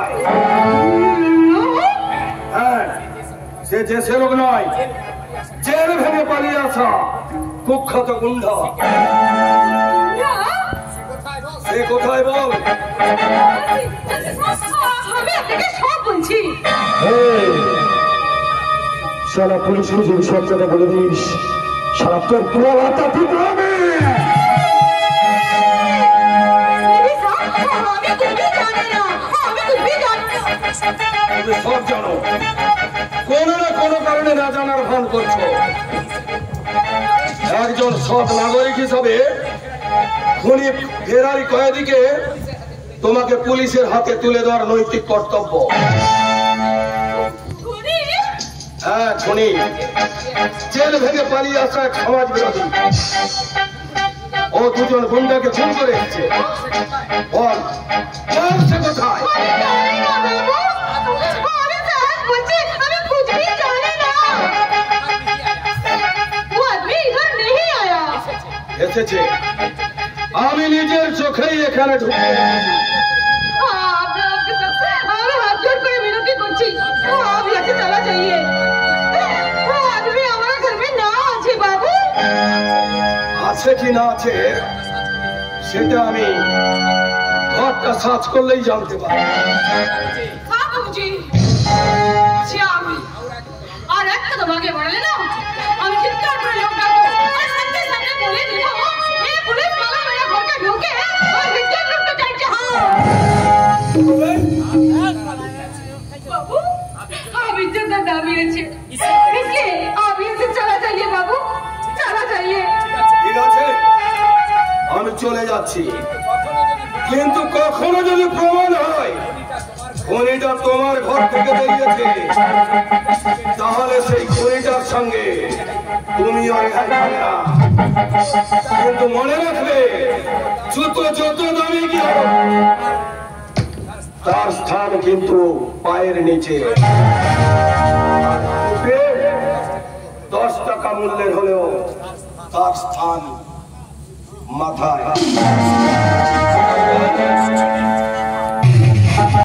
কোথায়? হ্যাঁ, সে দেশের লোক নয়, জেল ভেঙে পালিয়ে আসা কুখ্যাত গুন্ডা। সে কোথায় বল? আমি আপনাকে সব বলছি। সারা পুলিশকে যদি সব কথা বলে দিস, সারা তোর পুরো হাতা ঠিক হবে। তুমি সব জানো, কোনো না কোনো কারণে না জানার ভান করছো। একজন সৎ নাগরিক হিসাবে খুনি ফেরারি কয়েদিকে তোমাকে পুলিশের হাতে তুলে দেওয়ার নৈতিক কর্তব্য। হ্যাঁ, খুনি জেল ভেঙে পালিয়ে আসা এক সমাজ বিরোধী। ও দুজন গুন্ডাকে খুন করে এসেছে। বল, সে কোথায়? এসেছে, আমি নিজের চোখেই এখানে ঢুকে আছে কি না আছে সেটা আমি ঘরটা সার্চ করলেই জানতে পারি। আর একটা তো ভাগে বাড়ালে না, আমি চিৎকার করে লোক ডাকবো আর সাথে সাথে বলে দিব এই পুলিশ মালা মেরা ঘরকে ঢুকে আর ভিতর ঢুকতে চাইছে। বাবু, अभी तो दामी আছে, इसलिए आप यहाँ से चला जाइए बाबू, चला जाइए। ঠিক আছে, আমি চলে যাচ্ছি, কিন্তু কখনো যদি প্রমাণ হয় খুনিটা তোমার ঘর থেকে বেরিয়েছে, তাহলে সেই খুনিটার সঙ্গে তুমি রেহাই পাবে না। কিন্তু মনে রাখবে, জুতো যত দামি কি হোক, তার স্থান কিন্তু পায়ের নিচে। 10 টাকা মূল্যের হলেও তার স্থান মাথায়।